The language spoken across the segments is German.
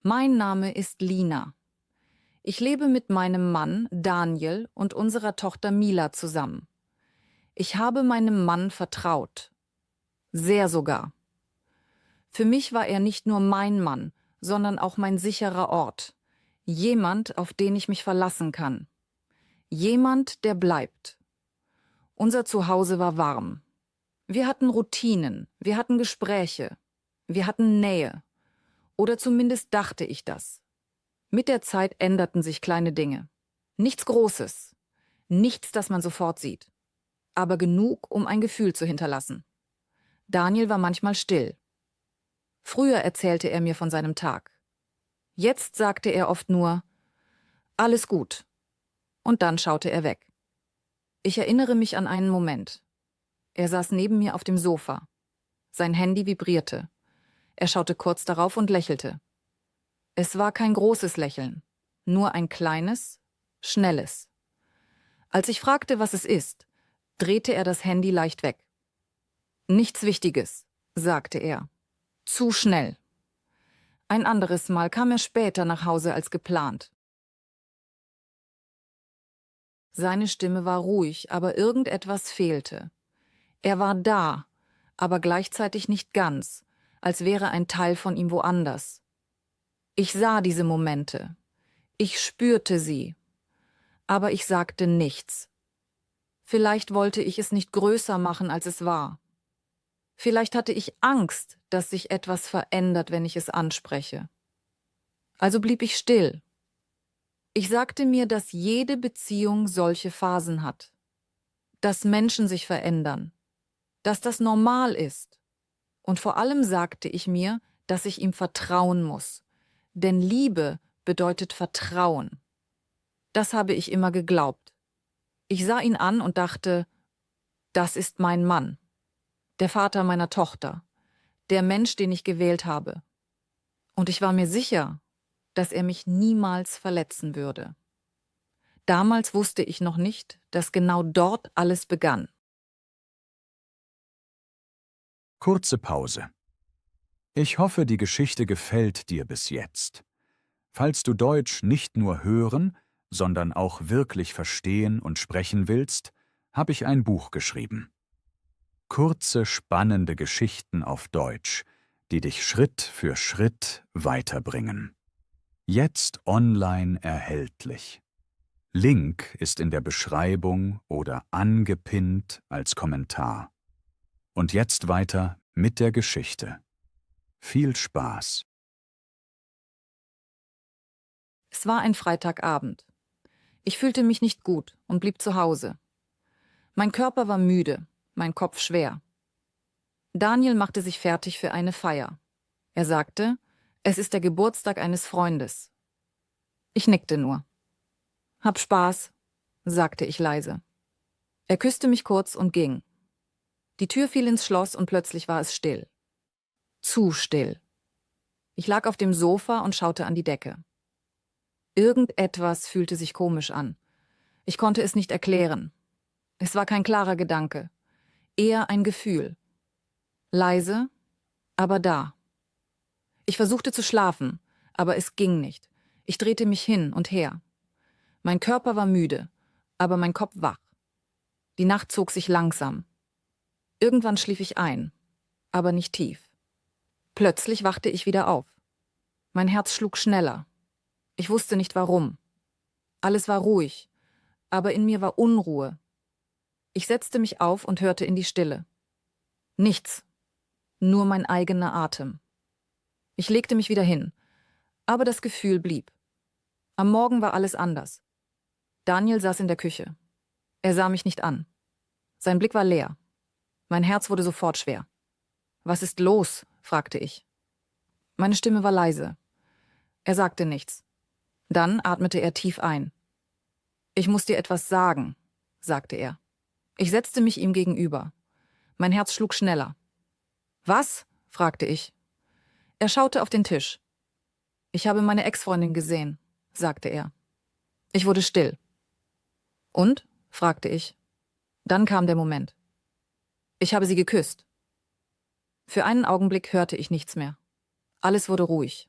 Mein Name ist Lina. Ich lebe mit meinem Mann Daniel und unserer Tochter Mila zusammen. Ich habe meinem Mann vertraut. Sehr sogar. Für mich war er nicht nur mein Mann, sondern auch mein sicherer Ort. Jemand, auf den ich mich verlassen kann. Jemand, der bleibt. Unser Zuhause war warm. Wir hatten Routinen, wir hatten Gespräche, wir hatten Nähe. Oder zumindest dachte ich das. Mit der Zeit änderten sich kleine Dinge. Nichts Großes, nichts, das man sofort sieht, aber genug, um ein Gefühl zu hinterlassen. Daniel war manchmal still. Früher erzählte er mir von seinem Tag. Jetzt sagte er oft nur, alles gut, und dann schaute er weg. Ich erinnere mich an einen Moment. Er saß neben mir auf dem Sofa. Sein Handy vibrierte. Er schaute kurz darauf und lächelte. Es war kein großes Lächeln, nur ein kleines, schnelles. Als ich fragte, was es ist, drehte er das Handy leicht weg. Nichts Wichtiges, sagte er. Zu schnell. Ein anderes Mal kam er später nach Hause als geplant. Seine Stimme war ruhig, aber irgendetwas fehlte. Er war da, aber gleichzeitig nicht ganz, als wäre ein Teil von ihm woanders. Ich sah diese Momente. Ich spürte sie. Aber ich sagte nichts. Vielleicht wollte ich es nicht größer machen, als es war. Vielleicht hatte ich Angst, dass sich etwas verändert, wenn ich es anspreche. Also blieb ich still. Ich sagte mir, dass jede Beziehung solche Phasen hat. Dass Menschen sich verändern. Dass das normal ist. Und vor allem sagte ich mir, dass ich ihm vertrauen muss. Denn Liebe bedeutet Vertrauen. Das habe ich immer geglaubt. Ich sah ihn an und dachte, das ist mein Mann. Der Vater meiner Tochter. Der Mensch, den ich gewählt habe. Und ich war mir sicher, dass er mich niemals verletzen würde. Damals wusste ich noch nicht, dass genau dort alles begann. Kurze Pause. Ich hoffe, die Geschichte gefällt dir bis jetzt. Falls du Deutsch nicht nur hören, sondern auch wirklich verstehen und sprechen willst, habe ich ein Buch geschrieben. Kurze, spannende Geschichten auf Deutsch, die dich Schritt für Schritt weiterbringen. Jetzt online erhältlich. Link ist in der Beschreibung oder angepinnt als Kommentar. Und jetzt weiter mit der Geschichte. Viel Spaß! Es war ein Freitagabend. Ich fühlte mich nicht gut und blieb zu Hause. Mein Körper war müde, mein Kopf schwer. Daniel machte sich fertig für eine Feier. Er sagte, es ist der Geburtstag eines Freundes. Ich nickte nur. Hab Spaß, sagte ich leise. Er küsste mich kurz und ging. Die Tür fiel ins Schloss und plötzlich war es still. Zu still. Ich lag auf dem Sofa und schaute an die Decke. Irgendetwas fühlte sich komisch an. Ich konnte es nicht erklären. Es war kein klarer Gedanke, eher ein Gefühl. Leise, aber da. Ich versuchte zu schlafen, aber es ging nicht. Ich drehte mich hin und her. Mein Körper war müde, aber mein Kopf wach. Die Nacht zog sich langsam. Irgendwann schlief ich ein, aber nicht tief. Plötzlich wachte ich wieder auf. Mein Herz schlug schneller. Ich wusste nicht warum. Alles war ruhig, aber in mir war Unruhe. Ich setzte mich auf und hörte in die Stille. Nichts, nur mein eigener Atem. Ich legte mich wieder hin, aber das Gefühl blieb. Am Morgen war alles anders. Daniel saß in der Küche. Er sah mich nicht an. Sein Blick war leer. Mein Herz wurde sofort schwer. »Was ist los?« fragte ich. Meine Stimme war leise. Er sagte nichts. Dann atmete er tief ein. »Ich muss dir etwas sagen«, sagte er. Ich setzte mich ihm gegenüber. Mein Herz schlug schneller. »Was?« fragte ich. Er schaute auf den Tisch. »Ich habe meine Ex-Freundin gesehen«, sagte er. Ich wurde still. »Und?« fragte ich. Dann kam der Moment. »Ich habe sie geküsst.« Für einen Augenblick hörte ich nichts mehr. Alles wurde ruhig.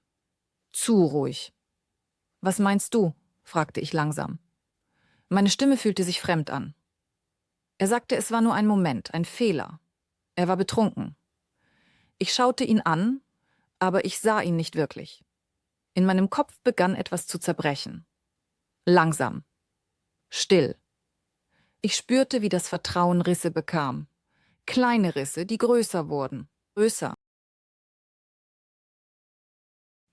Zu ruhig. »Was meinst du?« fragte ich langsam. Meine Stimme fühlte sich fremd an. Er sagte, es war nur ein Moment, ein Fehler. Er war betrunken. Ich schaute ihn an, aber ich sah ihn nicht wirklich. In meinem Kopf begann etwas zu zerbrechen. Langsam. Still. Ich spürte, wie das Vertrauen Risse bekam. Kleine Risse, die größer wurden. Größer.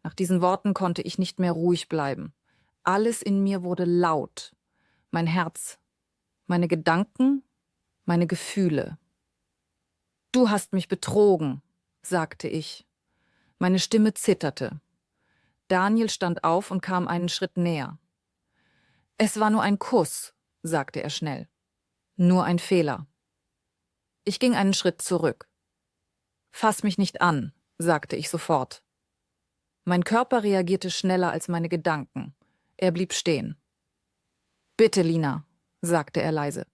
Nach diesen Worten konnte ich nicht mehr ruhig bleiben. Alles in mir wurde laut. Mein Herz, meine Gedanken, meine Gefühle. »Du hast mich betrogen«, sagte ich. Meine Stimme zitterte. Daniel stand auf und kam einen Schritt näher. »Es war nur ein Kuss«, sagte er schnell. »Nur ein Fehler.« Ich ging einen Schritt zurück. »Fass mich nicht an«, sagte ich sofort. Mein Körper reagierte schneller als meine Gedanken. Er blieb stehen. »Bitte, Lina«, sagte er leise.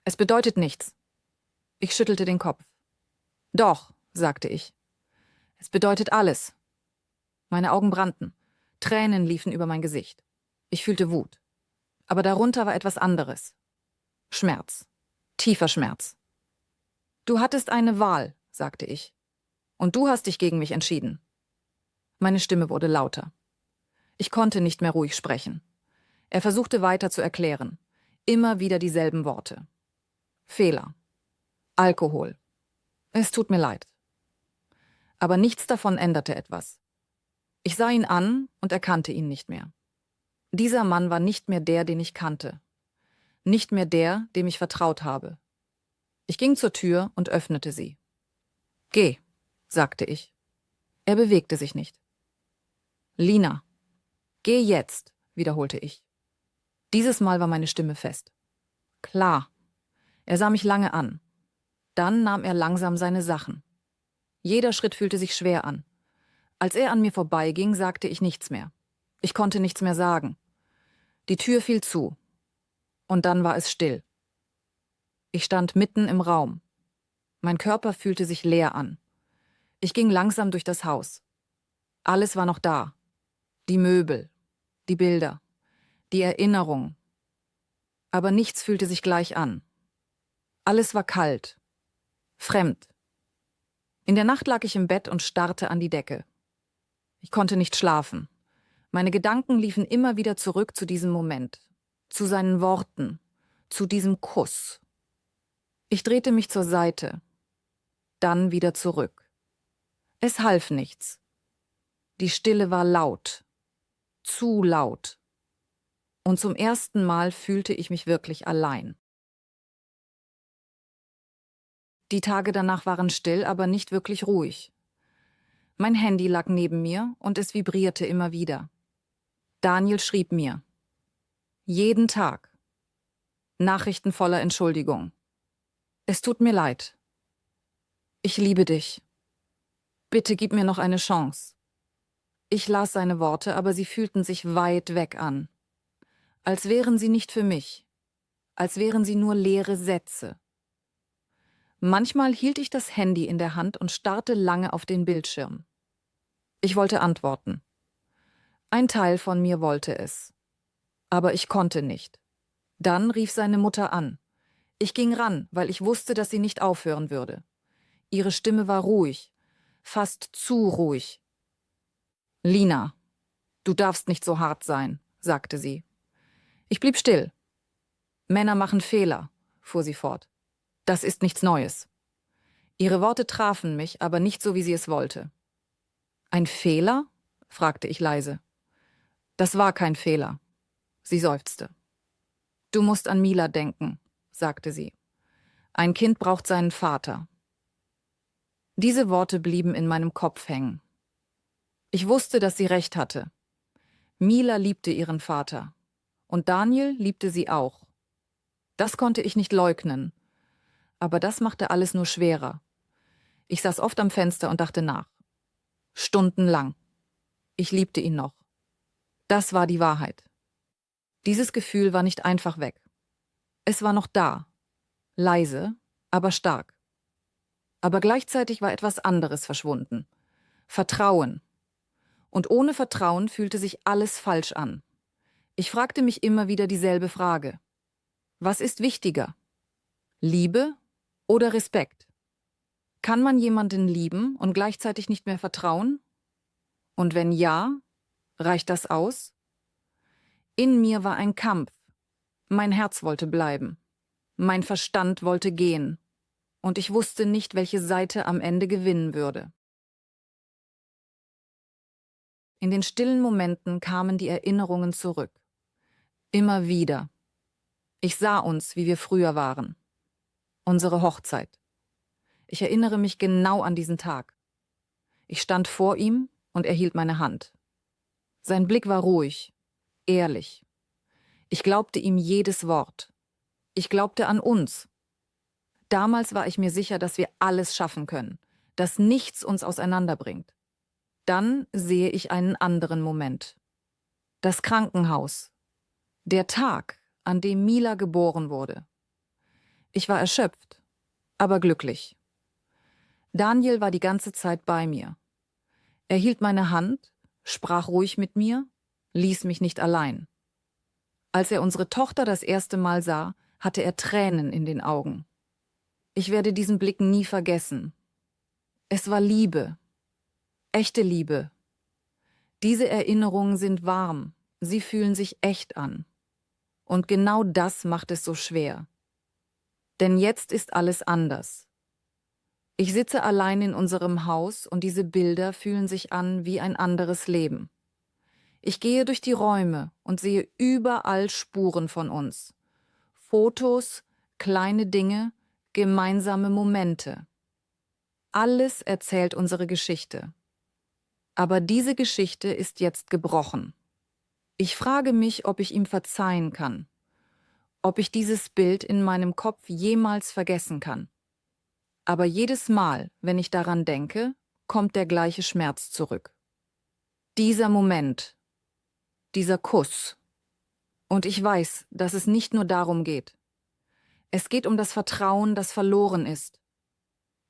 »Es bedeutet nichts.« Ich schüttelte den Kopf. »Doch«, sagte ich. »Es bedeutet alles.« Meine Augen brannten. Tränen liefen über mein Gesicht. Ich fühlte Wut. Aber darunter war etwas anderes. Schmerz. Tiefer Schmerz. »Du hattest eine Wahl«, sagte ich. »Und du hast dich gegen mich entschieden.« Meine Stimme wurde lauter. Ich konnte nicht mehr ruhig sprechen. Er versuchte weiter zu erklären. Immer wieder dieselben Worte. Fehler. Alkohol. Es tut mir leid. Aber nichts davon änderte etwas. Ich sah ihn an und erkannte ihn nicht mehr. Dieser Mann war nicht mehr der, den ich kannte. Nicht mehr der, dem ich vertraut habe. Ich ging zur Tür und öffnete sie. »Geh«, sagte ich. Er bewegte sich nicht. »Lina, geh jetzt«, wiederholte ich. Dieses Mal war meine Stimme fest. »Klar.« Er sah mich lange an. Dann nahm er langsam seine Sachen. Jeder Schritt fühlte sich schwer an. Als er an mir vorbeiging, sagte ich nichts mehr. Ich konnte nichts mehr sagen. Die Tür fiel zu. Und dann war es still. Ich stand mitten im Raum. Mein Körper fühlte sich leer an. Ich ging langsam durch das Haus. Alles war noch da. Die Möbel, die Bilder, die Erinnerungen. Aber nichts fühlte sich gleich an. Alles war kalt, fremd. In der Nacht lag ich im Bett und starrte an die Decke. Ich konnte nicht schlafen. Meine Gedanken liefen immer wieder zurück zu diesem Moment, zu seinen Worten, zu diesem Kuss. Ich drehte mich zur Seite, dann wieder zurück. Es half nichts. Die Stille war laut, zu laut. Und zum ersten Mal fühlte ich mich wirklich allein. Die Tage danach waren still, aber nicht wirklich ruhig. Mein Handy lag neben mir und es vibrierte immer wieder. Daniel schrieb mir. Jeden Tag. Nachrichten voller Entschuldigung. Es tut mir leid. Ich liebe dich. Bitte gib mir noch eine Chance. Ich las seine Worte, aber sie fühlten sich weit weg an. Als wären sie nicht für mich. Als wären sie nur leere Sätze. Manchmal hielt ich das Handy in der Hand und starrte lange auf den Bildschirm. Ich wollte antworten. Ein Teil von mir wollte es. Aber ich konnte nicht. Dann rief seine Mutter an. Ich ging ran, weil ich wusste, dass sie nicht aufhören würde. Ihre Stimme war ruhig, fast zu ruhig. »Lina, du darfst nicht so hart sein«, sagte sie. Ich blieb still. »Männer machen Fehler«, fuhr sie fort. »Das ist nichts Neues.« Ihre Worte trafen mich, aber nicht so, wie sie es wollte. »Ein Fehler?«, fragte ich leise. »Das war kein Fehler.« Sie seufzte. »Du musst an Mila denken«, sagte sie. »Ein Kind braucht seinen Vater.« Diese Worte blieben in meinem Kopf hängen. Ich wusste, dass sie recht hatte. Mila liebte ihren Vater. Und Daniel liebte sie auch. Das konnte ich nicht leugnen. Aber das machte alles nur schwerer. Ich saß oft am Fenster und dachte nach. Stundenlang. Ich liebte ihn noch. Das war die Wahrheit. Dieses Gefühl war nicht einfach weg. Es war noch da. Leise, aber stark. Aber gleichzeitig war etwas anderes verschwunden. Vertrauen. Und ohne Vertrauen fühlte sich alles falsch an. Ich fragte mich immer wieder dieselbe Frage. Was ist wichtiger? Liebe oder Respekt? Kann man jemanden lieben und gleichzeitig nicht mehr vertrauen? Und wenn ja, reicht das aus? In mir war ein Kampf. Mein Herz wollte bleiben. Mein Verstand wollte gehen. Und ich wusste nicht, welche Seite am Ende gewinnen würde. In den stillen Momenten kamen die Erinnerungen zurück. Immer wieder. Ich sah uns, wie wir früher waren. Unsere Hochzeit. Ich erinnere mich genau an diesen Tag. Ich stand vor ihm und er hielt meine Hand. Sein Blick war ruhig, ehrlich. Ich glaubte ihm jedes Wort. Ich glaubte an uns. Damals war ich mir sicher, dass wir alles schaffen können, dass nichts uns auseinanderbringt. Dann sehe ich einen anderen Moment. Das Krankenhaus. Der Tag, an dem Mila geboren wurde. Ich war erschöpft, aber glücklich. Daniel war die ganze Zeit bei mir. Er hielt meine Hand, sprach ruhig mit mir, ließ mich nicht allein. Als er unsere Tochter das erste Mal sah, hatte er Tränen in den Augen. Ich werde diesen Blick nie vergessen. Es war Liebe, echte Liebe. Diese Erinnerungen sind warm, sie fühlen sich echt an. Und genau das macht es so schwer. Denn jetzt ist alles anders. Ich sitze allein in unserem Haus und diese Bilder fühlen sich an wie ein anderes Leben. Ich gehe durch die Räume und sehe überall Spuren von uns. Fotos, kleine Dinge, gemeinsame Momente. Alles erzählt unsere Geschichte. Aber diese Geschichte ist jetzt gebrochen. Ich frage mich, ob ich ihm verzeihen kann, ob ich dieses Bild in meinem Kopf jemals vergessen kann. Aber jedes Mal, wenn ich daran denke, kommt der gleiche Schmerz zurück. Dieser Moment, dieser Kuss. Und ich weiß, dass es nicht nur darum geht. Es geht um das Vertrauen, das verloren ist.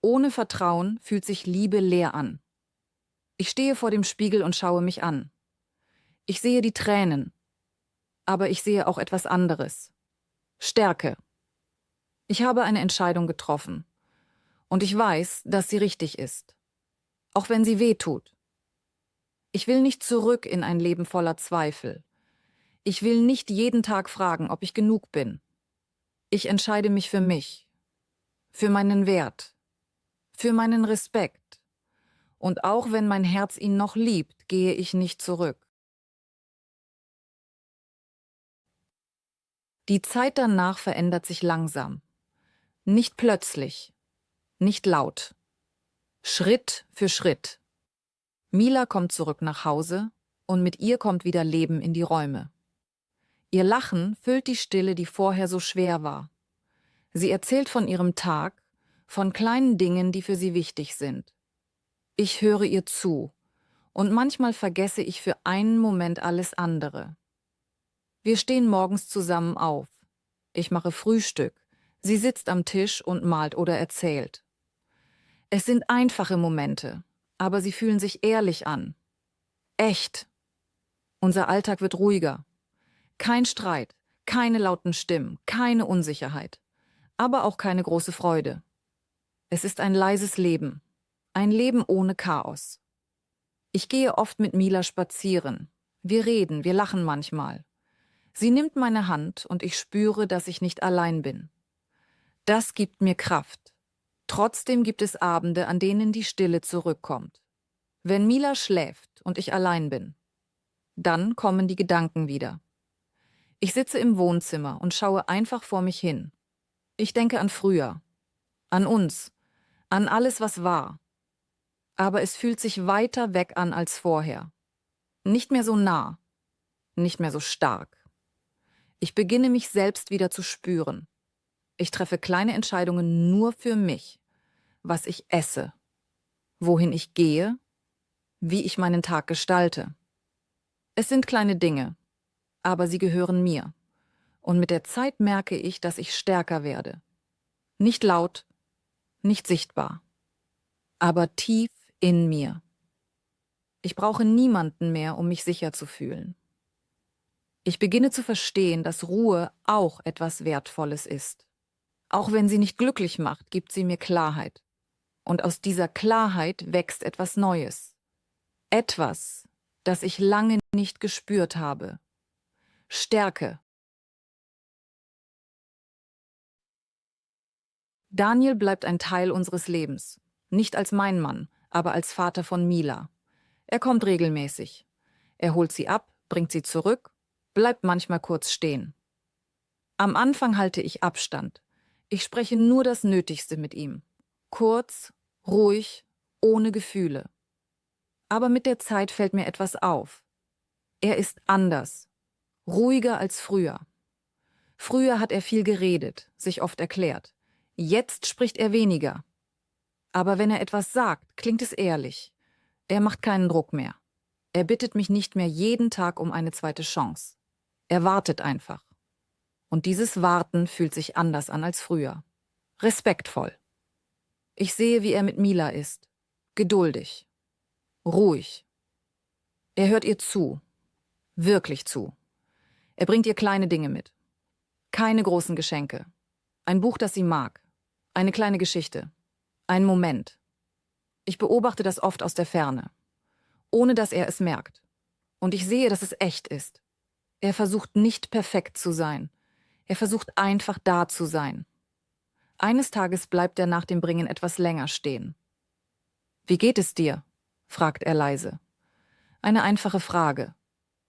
Ohne Vertrauen fühlt sich Liebe leer an. Ich stehe vor dem Spiegel und schaue mich an. Ich sehe die Tränen, aber ich sehe auch etwas anderes. Stärke. Ich habe eine Entscheidung getroffen. Und ich weiß, dass sie richtig ist. Auch wenn sie weh tut. Ich will nicht zurück in ein Leben voller Zweifel. Ich will nicht jeden Tag fragen, ob ich genug bin. Ich entscheide mich für mich, für meinen Wert, für meinen Respekt. Und auch wenn mein Herz ihn noch liebt, gehe ich nicht zurück. Die Zeit danach verändert sich langsam. Nicht plötzlich, nicht laut. Schritt für Schritt. Mila kommt zurück nach Hause und mit ihr kommt wieder Leben in die Räume. Ihr Lachen füllt die Stille, die vorher so schwer war. Sie erzählt von ihrem Tag, von kleinen Dingen, die für sie wichtig sind. Ich höre ihr zu und manchmal vergesse ich für einen Moment alles andere. Wir stehen morgens zusammen auf. Ich mache Frühstück. Sie sitzt am Tisch und malt oder erzählt. Es sind einfache Momente, aber sie fühlen sich ehrlich an. Echt. Unser Alltag wird ruhiger. Kein Streit, keine lauten Stimmen, keine Unsicherheit, aber auch keine große Freude. Es ist ein leises Leben, ein Leben ohne Chaos. Ich gehe oft mit Mila spazieren. Wir reden, wir lachen manchmal. Sie nimmt meine Hand und ich spüre, dass ich nicht allein bin. Das gibt mir Kraft. Trotzdem gibt es Abende, an denen die Stille zurückkommt. Wenn Mila schläft und ich allein bin, dann kommen die Gedanken wieder. Ich sitze im Wohnzimmer und schaue einfach vor mich hin. Ich denke an früher, an uns, an alles, was war. Aber es fühlt sich weiter weg an als vorher. Nicht mehr so nah, nicht mehr so stark. Ich beginne mich selbst wieder zu spüren. Ich treffe kleine Entscheidungen nur für mich, was ich esse, wohin ich gehe, wie ich meinen Tag gestalte. Es sind kleine Dinge, aber sie gehören mir. Und mit der Zeit merke ich, dass ich stärker werde. Nicht laut, nicht sichtbar, aber tief in mir. Ich brauche niemanden mehr, um mich sicher zu fühlen. Ich beginne zu verstehen, dass Ruhe auch etwas Wertvolles ist. Auch wenn sie nicht glücklich macht, gibt sie mir Klarheit. Und aus dieser Klarheit wächst etwas Neues. Etwas, das ich lange nicht gespürt habe. Stärke. Daniel bleibt ein Teil unseres Lebens. Nicht als mein Mann, aber als Vater von Mila. Er kommt regelmäßig. Er holt sie ab, bringt sie zurück, bleibt manchmal kurz stehen. Am Anfang halte ich Abstand. Ich spreche nur das Nötigste mit ihm. Kurz, ruhig, ohne Gefühle. Aber mit der Zeit fällt mir etwas auf. Er ist anders, ruhiger als früher. Früher hat er viel geredet, sich oft erklärt. Jetzt spricht er weniger. Aber wenn er etwas sagt, klingt es ehrlich. Er macht keinen Druck mehr. Er bittet mich nicht mehr jeden Tag um eine zweite Chance. Er wartet einfach. Und dieses Warten fühlt sich anders an als früher. Respektvoll. Ich sehe, wie er mit Mila ist. Geduldig. Ruhig. Er hört ihr zu. Wirklich zu. Er bringt ihr kleine Dinge mit. Keine großen Geschenke. Ein Buch, das sie mag. Eine kleine Geschichte. Ein Moment. Ich beobachte das oft aus der Ferne, ohne dass er es merkt. Und ich sehe, dass es echt ist. Er versucht nicht perfekt zu sein. Er versucht einfach da zu sein. Eines Tages bleibt er nach dem Bringen etwas länger stehen. »Wie geht es dir?« fragt er leise. Eine einfache Frage.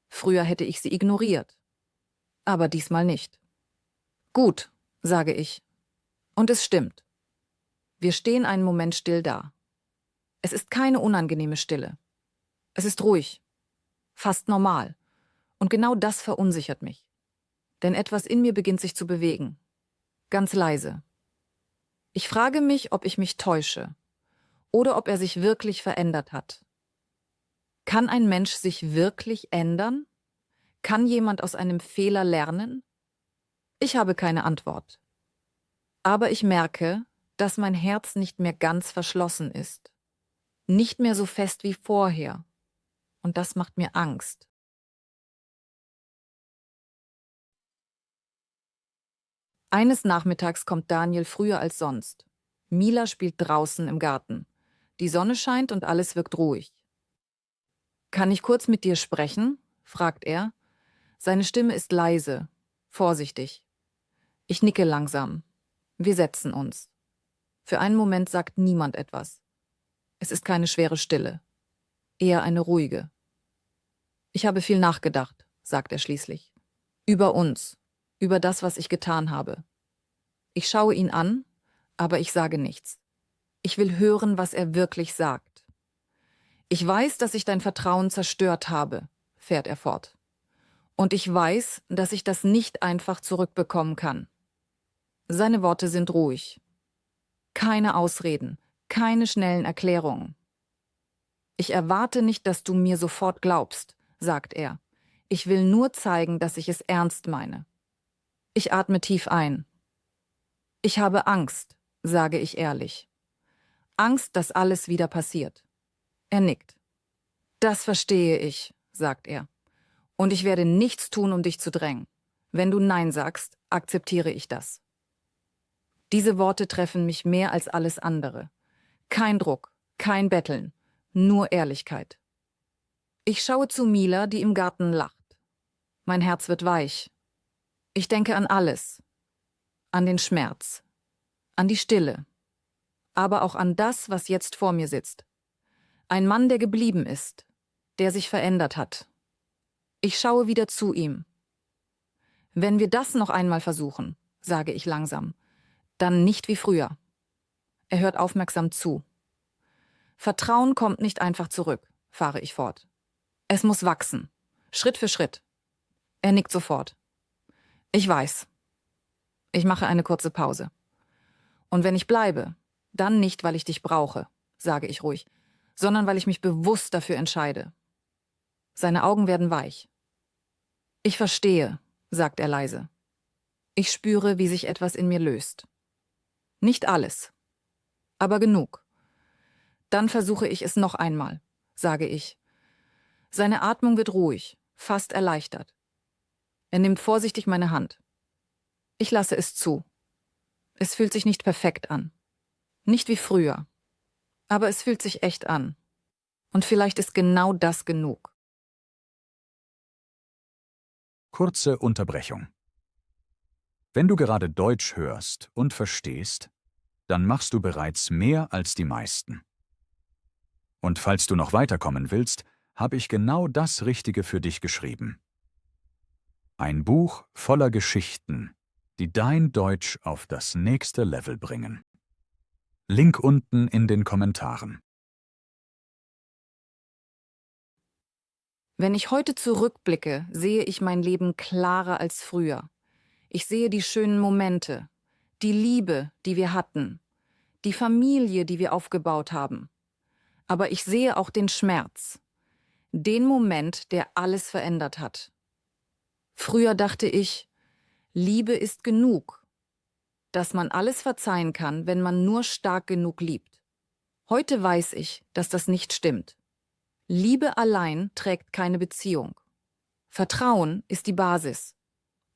Früher hätte ich sie ignoriert. Aber diesmal nicht. »Gut«, sage ich. Und es stimmt. Wir stehen einen Moment still da. Es ist keine unangenehme Stille. Es ist ruhig. Fast normal. Und genau das verunsichert mich. Denn etwas in mir beginnt sich zu bewegen. Ganz leise. Ich frage mich, ob ich mich täusche. Oder ob er sich wirklich verändert hat. Kann ein Mensch sich wirklich ändern? Kann jemand aus einem Fehler lernen? Ich habe keine Antwort. Aber ich merke, dass mein Herz nicht mehr ganz verschlossen ist. Nicht mehr so fest wie vorher. Und das macht mir Angst. Eines Nachmittags kommt Daniel früher als sonst. Mila spielt draußen im Garten. Die Sonne scheint und alles wirkt ruhig. »Kann ich kurz mit dir sprechen?« fragt er. Seine Stimme ist leise, vorsichtig. Ich nicke langsam. Wir setzen uns. Für einen Moment sagt niemand etwas. Es ist keine schwere Stille, eher eine ruhige. »Ich habe viel nachgedacht«, sagt er schließlich. »Über uns, über das, was ich getan habe. Ich schaue ihn an, aber ich sage nichts. Ich will hören, was er wirklich sagt. Ich weiß, dass ich dein Vertrauen zerstört habe«, fährt er fort. »Und ich weiß, dass ich das nicht einfach zurückbekommen kann.« Seine Worte sind ruhig. Keine Ausreden, keine schnellen Erklärungen. »Ich erwarte nicht, dass du mir sofort glaubst«, sagt er. »Ich will nur zeigen, dass ich es ernst meine.« Ich atme tief ein. »Ich habe Angst«, sage ich ehrlich. »Angst, dass alles wieder passiert.« Er nickt. »Das verstehe ich«, sagt er. »Und ich werde nichts tun, um dich zu drängen. Wenn du Nein sagst, akzeptiere ich das.« Diese Worte treffen mich mehr als alles andere. Kein Druck, kein Betteln, nur Ehrlichkeit. Ich schaue zu Mila, die im Garten lacht. Mein Herz wird weich. Ich denke an alles. An den Schmerz. An die Stille. Aber auch an das, was jetzt vor mir sitzt. Ein Mann, der geblieben ist, der sich verändert hat. Ich schaue wieder zu ihm. »Wenn wir das noch einmal versuchen«, sage ich langsam, »dann nicht wie früher.« Er hört aufmerksam zu. »Vertrauen kommt nicht einfach zurück«, fahre ich fort. »Es muss wachsen. Schritt für Schritt.« Er nickt sofort. »Ich weiß.« Ich mache eine kurze Pause. »Und wenn ich bleibe, dann nicht, weil ich dich brauche«, sage ich ruhig, »sondern weil ich mich bewusst dafür entscheide.« Seine Augen werden weich. »Ich verstehe«, sagt er leise. Ich spüre, wie sich etwas in mir löst. Nicht alles, aber genug. Dann versuche ich es noch einmal, sage ich, Seine Atmung wird ruhig, fast erleichtert. Er nimmt vorsichtig meine Hand. Ich lasse es zu. Es fühlt sich nicht perfekt an. Nicht wie früher. Aber es fühlt sich echt an. Und vielleicht ist genau das genug. Kurze Unterbrechung. Wenn du gerade Deutsch hörst und verstehst, dann machst du bereits mehr als die meisten. Und falls du noch weiterkommen willst, habe ich genau das Richtige für dich geschrieben. Ein Buch voller Geschichten, die dein Deutsch auf das nächste Level bringen. Link unten in den Kommentaren. Wenn ich heute zurückblicke, sehe ich mein Leben klarer als früher. Ich sehe die schönen Momente, die Liebe, die wir hatten, die Familie, die wir aufgebaut haben. Aber ich sehe auch den Schmerz, den Moment, der alles verändert hat. Früher dachte ich, Liebe ist genug, dass man alles verzeihen kann, wenn man nur stark genug liebt. Heute weiß ich, dass das nicht stimmt. Liebe allein trägt keine Beziehung. Vertrauen ist die Basis.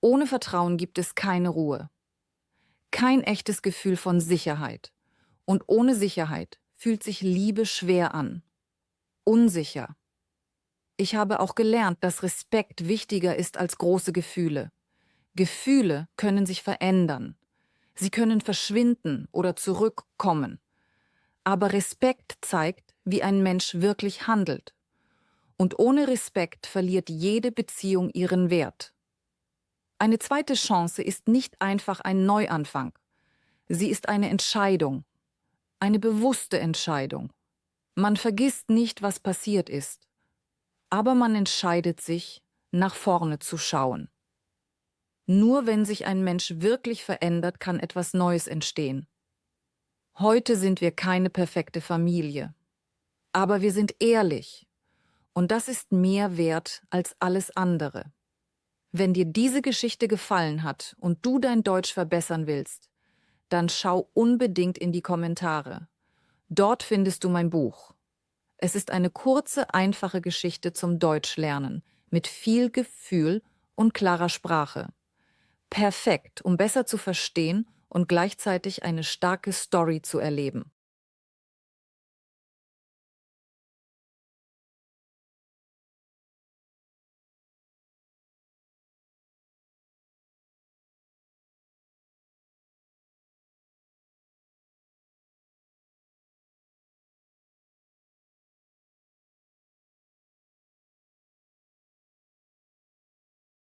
Ohne Vertrauen gibt es keine Ruhe. Kein echtes Gefühl von Sicherheit. Und ohne Sicherheit fühlt sich Liebe schwer an. Unsicher. Ich habe auch gelernt, dass Respekt wichtiger ist als große Gefühle. Gefühle können sich verändern. Sie können verschwinden oder zurückkommen. Aber Respekt zeigt, wie ein Mensch wirklich handelt. Und ohne Respekt verliert jede Beziehung ihren Wert. Eine zweite Chance ist nicht einfach ein Neuanfang. Sie ist eine Entscheidung. Eine bewusste Entscheidung. Man vergisst nicht, was passiert ist. Aber man entscheidet sich, nach vorne zu schauen. Nur wenn sich ein Mensch wirklich verändert, kann etwas Neues entstehen. Heute sind wir keine perfekte Familie. Aber wir sind ehrlich. Und das ist mehr wert als alles andere. Wenn dir diese Geschichte gefallen hat und du dein Deutsch verbessern willst, dann schau unbedingt in die Kommentare. Dort findest du mein Buch. Es ist eine kurze, einfache Geschichte zum Deutschlernen mit viel Gefühl und klarer Sprache. Perfekt, um besser zu verstehen und gleichzeitig eine starke Story zu erleben.